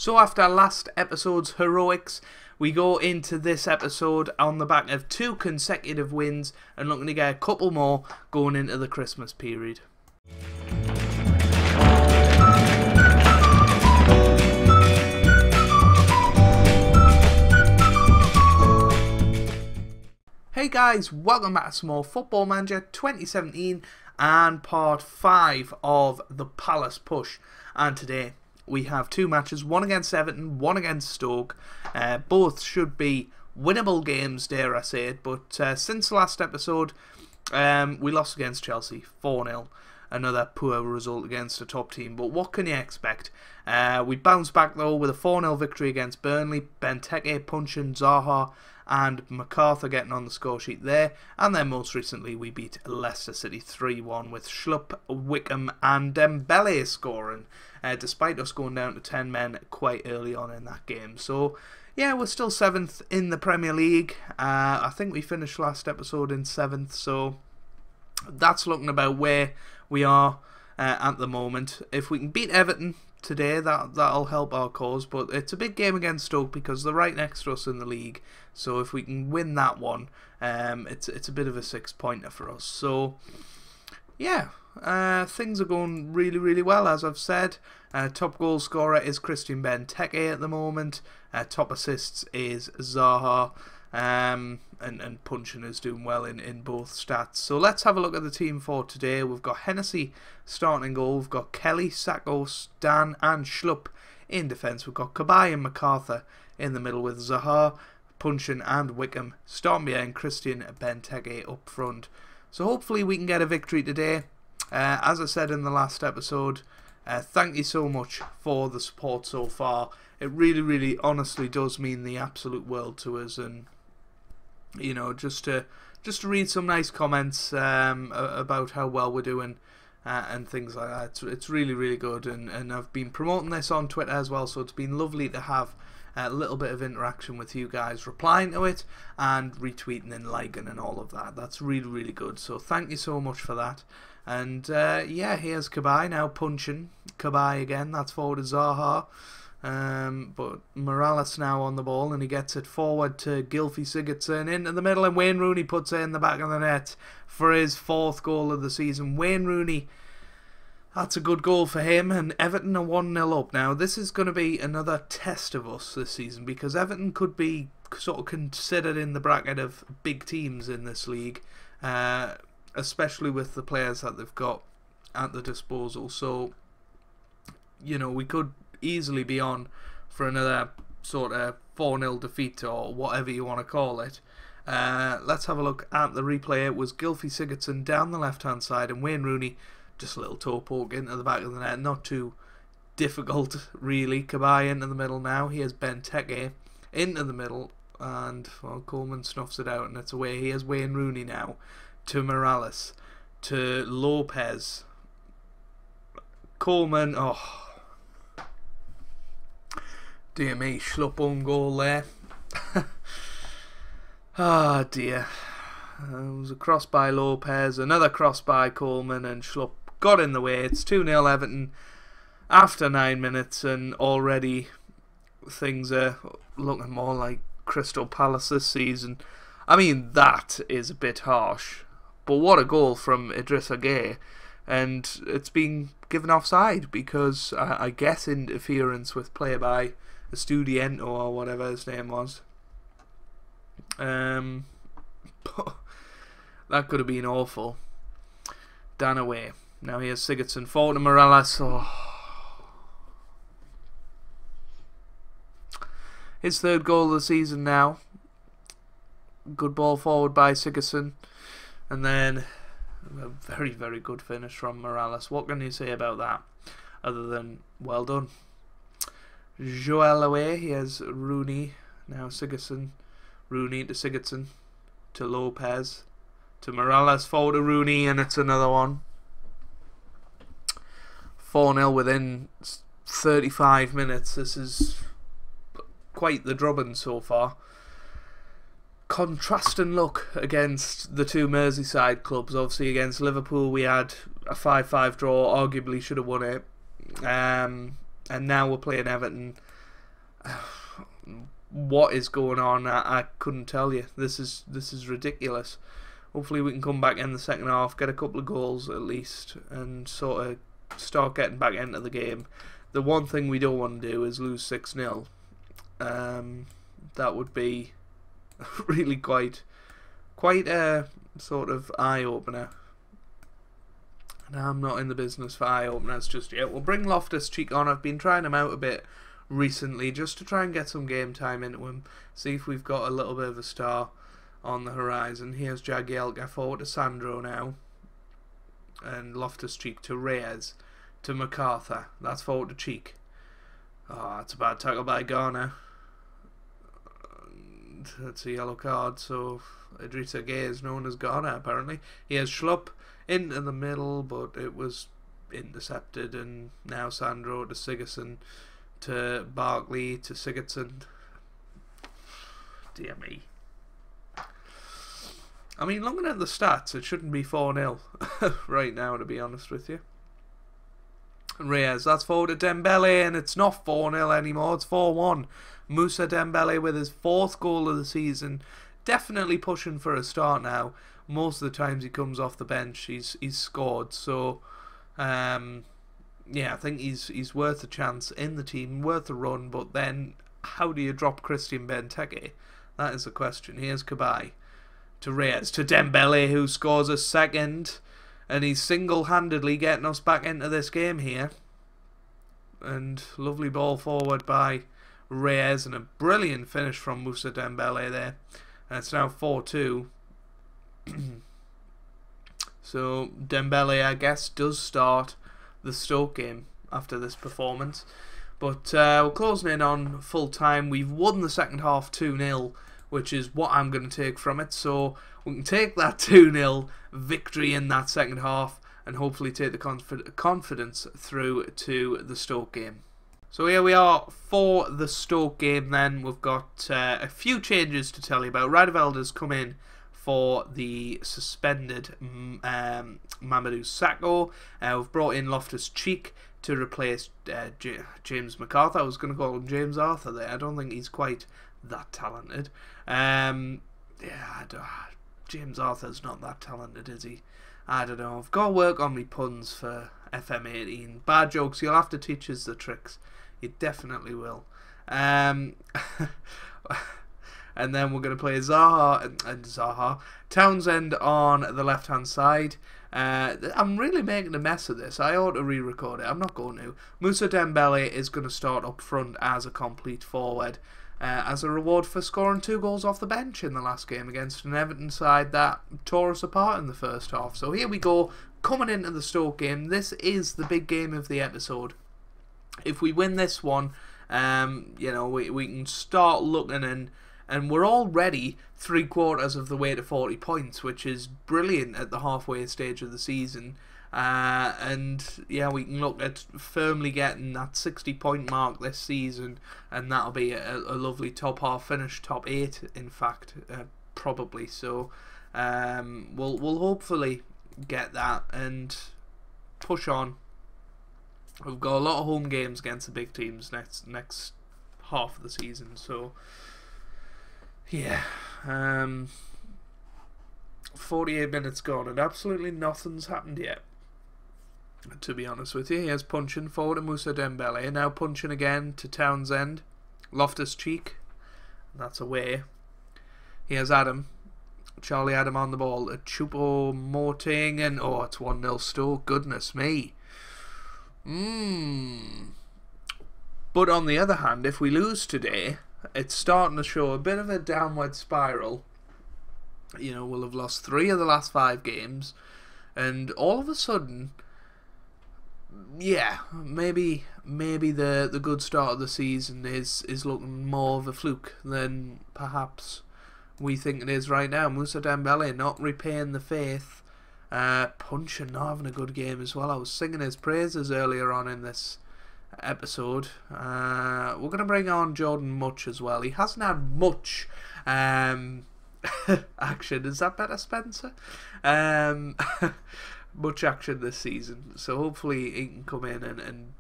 So after last episode's heroics, we go into this episode on the back of 2 consecutive wins and looking to get a couple more going into the Christmas period. Hey guys, welcome back to Small Football Manager 2017 and part 5 of the Palace push. And today we have 2 matches, one against Everton, one against Stoke. Both should be winnable games, dare I say it, but since the last episode we lost against Chelsea 4-0. Another poor result against a top team, but what can you expect? We bounced back though with a 4-0 victory against Burnley, Benteke punching Zaha and MacArthur getting on the score sheet there, and then most recently we beat Leicester City 3-1 with Schlupp, Wickham and Dembele scoring, despite us going down to 10 men quite early on in that game. So yeah, we're still 7th in the Premier League. I think we finished last episode in 7th, so that's looking about where we are at the moment. If we can beat Everton today, that'll help our cause, but it's a big game against Stoke because they're right next to us in the league, so if we can win that one, it's a bit of a 6-pointer for us. So yeah, things are going really well, as I've said. Top goal scorer is Christian Benteke at the moment. Top assists is Zaha. And Punchin is doing well in both stats. So let's have a look at the team for today. We've got Hennessy starting in goal. We've got Kelly, Sacco, Stan and Schlupp in defence. We've got Cabaye and MacArthur in the middle with Zaha, Punchin and Wickham starting behind Christian Benteke up front. So hopefully we can get a victory today. As I said in the last episode, thank you so much for the support so far. It really honestly does mean the absolute world to us, and you know, just to read some nice comments about how well we're doing and things like that. It's really good, and I've been promoting this on Twitter as well, so it's been lovely to have a little bit of interaction with you guys, replying to it and retweeting and liking and all of that. That's really good, so thank you so much for that. And yeah, here's Cabaye now punching. Cabaye again, that's forward to Zaha. But Morales now on the ball, and he gets it forward to Gylfi Sigurdsson into the middle, and Wayne Rooney puts it in the back of the net for his 4th goal of the season. Wayne Rooney, that's a good goal for him, and Everton are 1-0 up. Now this is going to be another test of us this season, because Everton could be sort of considered in the bracket of big teams in this league, especially with the players that they've got at the disposal. So you know, we could easily be on for another sort of 4-0 defeat or whatever you want to call it. Let's have a look at the replay. It was Gylfi Sigurdsson down the left hand side, and Wayne Rooney just a little toe poke into the back of the net. Not too difficult really. Cabaye into the middle now. Here's Benteke into the middle, and well, Coleman snuffs it out and it's away. Here's Wayne Rooney now to Morales, to Lopez. Coleman, oh dear me, Schlupp own goal there. Ah dear. It was a cross by Lopez, another cross by Coleman, and Schlupp got in the way. It's 2-0 Everton after 9 minutes, and already things are looking more like Crystal Palace this season. I mean, that is a bit harsh, but what a goal from Idrissa Gueye. And it's been given offside because I guess interference with play by Estudianto or whatever his name was. That could have been awful. Dan away. Now here's Sigurdsson forward to Morales. Oh. His 3rd goal of the season now. Good ball forward by Sigurdsson. And then a very good finish from Morales. What can you say about that other than well done? Joel away. Here's Rooney. Now Sigurdsson. Rooney to Sigurdsson. To Lopez. To Morales. Forward to Rooney. And it's another one. 4-0 within 35 minutes. This is quite the drubbing so far. Contrasting look against the 2 Merseyside clubs. Obviously against Liverpool we had a 5-5 draw, arguably should have won it, and now we're playing Everton what is going on. I couldn't tell you. This is ridiculous. Hopefully we can come back in the second half, get a couple of goals at least, and sort of start getting back into the game. The one thing we don't want to do is lose 6-0. That would be really quite a sort of eye-opener. And I'm not in the business for eye-openers just yet. We'll bring Loftus-Cheek on. I've been trying him out a bit recently just to try and get some game time into him. See if we've got a little bit of a star on the horizon. Here's Jagielka forward to Sandro now. And Loftus-Cheek to Reyes. To MacArthur. That's forward to Cheek. Oh, that's a bad tackle by Garner. That's a yellow card, so Idrissa Gueye is known as Garner apparently. Here's Schlupp into the middle, but it was intercepted, and now Sandro to Sigurdsson to Barkley to Sigurdsson. Dear me. I mean, looking at the stats, it shouldn't be 4-0 right now, to be honest with you. Reyes, that's forward to Dembele, and it's not 4-0 anymore, it's 4-1. Moussa Dembele with his 4th goal of the season, definitely pushing for a start now. Most of the times he comes off the bench, he's scored, so yeah, I think he's worth a chance in the team, worth a run, but then how do you drop Christian Benteke? That is the question. Here's Cabaye to Reyes, to Dembele, who scores a second, and he's single-handedly getting us back into this game here. And lovely ball forward by Reyes, and a brilliant finish from Moussa Dembele there. And it's now 4-2. So Dembele, I guess, does start the Stoke game after this performance. But we're closing in on full time. We've won the second half 2-0, which is what I'm going to take from it. So we can take that 2-0 victory in that second half and hopefully take the confidence through to the Stoke game. So here we are for the Stoke game then. We've got a few changes to tell you about. Radevelder's come in for the suspended Mamadou Sakho. We've brought in Loftus-Cheek to replace James MacArthur. I was going to call him James Arthur there. I don't think he's quite that talented. Yeah, James Arthur's not that talented, is he? I don't know. I've got to work on my puns for FM18. Bad jokes, you'll have to teach us the tricks. You definitely will. And then we're going to play Zaha Townsend on the left-hand side. I'm really making a mess of this. I ought to re-record it. I'm not going to. Moussa Dembele is going to start up front as a complete forward, as a reward for scoring 2 goals off the bench in the last game against an Everton side that tore us apart in the first half. So here we go, coming into the Stoke game. This is the big game of the episode. If we win this one, you know, we can start looking, and we're already 3/4 of the way to 40 points, which is brilliant at the halfway stage of the season. And yeah, we can look at firmly getting that 60-point mark this season, and that'll be a lovely top half finish, top 8 in fact, probably. So we'll hopefully get that and push on. We've got a lot of home games against the big teams next half of the season, so yeah. 48 minutes gone and absolutely nothing's happened yet, to be honest with you. Here's punching forward to Moussa Dembele, now punching again to Townsend. Loftus-Cheek, that's away. Here's Adam, Charlie Adam on the ball. Choupo-Moting, and oh, it's 1-0 Stoke. Goodness me. But on the other hand, if we lose today, it's starting to show a bit of a downward spiral. You know, we'll have lost 3 of the last 5 games, and all of a sudden, yeah, maybe the good start of the season is looking more of a fluke than perhaps we think it is right now. Moussa Dembele not repaying the faith, punching, not having a good game as well. I was singing his praises earlier on in this episode. We're going to bring on Jordan Much as well. He hasn't had much action. Is that better, Spencer? Much action this season, so hopefully he can come in and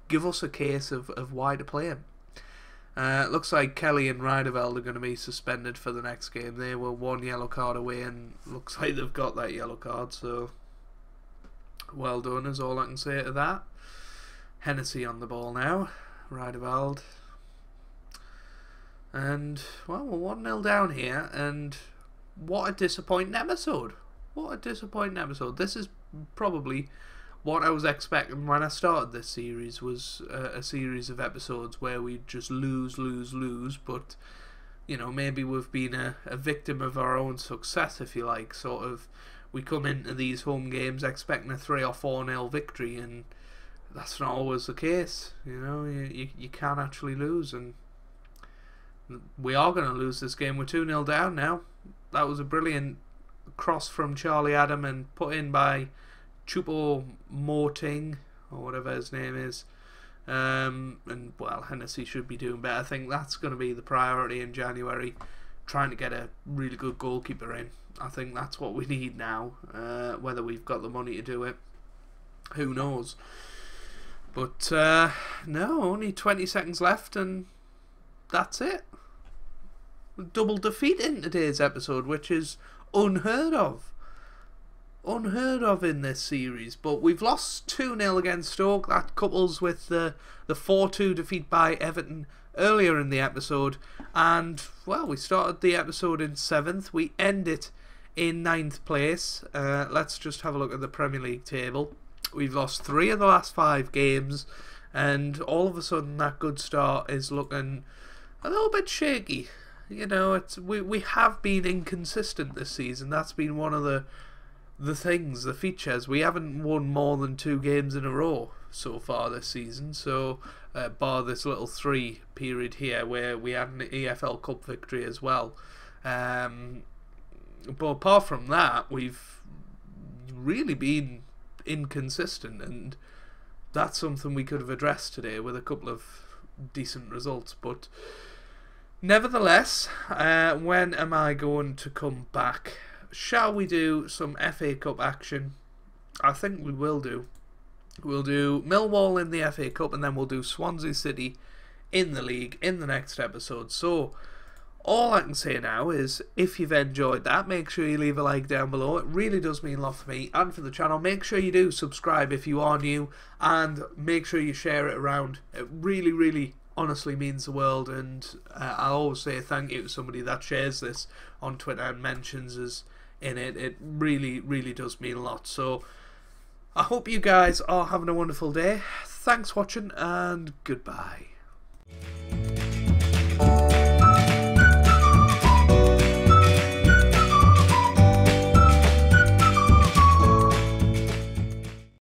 give us a case of why to play him. Looks like Kelly and Riedeveld are going to be suspended for the next game. They were 1 yellow card away, and looks like they've got that yellow card, so well done is all I can say to that. Hennessy on the ball now. Riedeveld. And, well, we're 1-0 down here, and what a disappointing episode. What a disappointing episode. This is probably what I was expecting when I started this series, was a series of episodes where we just lose, but, you know, maybe we've been a victim of our own success, if you like. Sort of, we come into these home games expecting a 3 or 4-0 victory, and that's not always the case. You know, you can actually lose, and we are going to lose this game. We're 2-0 down now. That was a brilliant cross from Charlie Adam and put in by Choupo-Moting, or whatever his name is. And, well, Hennessy should be doing better. I think that's going to be the priority in January, trying to get a really good goalkeeper in. I think that's what we need now. Whether we've got the money to do it, who knows. But, no, only 20 seconds left, and that's it. Double defeat in today's episode, which is unheard of. Unheard of in this series. But we've lost 2-0 against Stoke. That couples with the 4-2 defeat by Everton earlier in the episode. And, well, we started the episode in 7th. We end it in 9th place. Let's just have a look at the Premier League table. We've lost 3 of the last 5 games. And all of a sudden that good start is looking a little bit shaky. You know, we have been inconsistent this season. That's been one of the things, the features. We haven't won more than 2 games in a row so far this season. So, bar this little 3 period here where we had an EFL Cup victory as well. But apart from that, we've really been inconsistent, and that's something we could have addressed today with a couple of decent results. But nevertheless, when am I going to come back? Shall we do some FA Cup action? I think we will do. We'll do Millwall in the FA Cup, and then we'll do Swansea City in the league in the next episode. So all I can say now is, if you've enjoyed that, make sure you leave a like down below. It really does mean a lot for me and for the channel. Make sure you do subscribe if you are new, and make sure you share it around. It really, really honestly means the world, and I always say thank you to somebody that shares this on Twitter and mentions us in it. It really, really does mean a lot. So I hope you guys are having a wonderful day. Thanks for watching, and goodbye.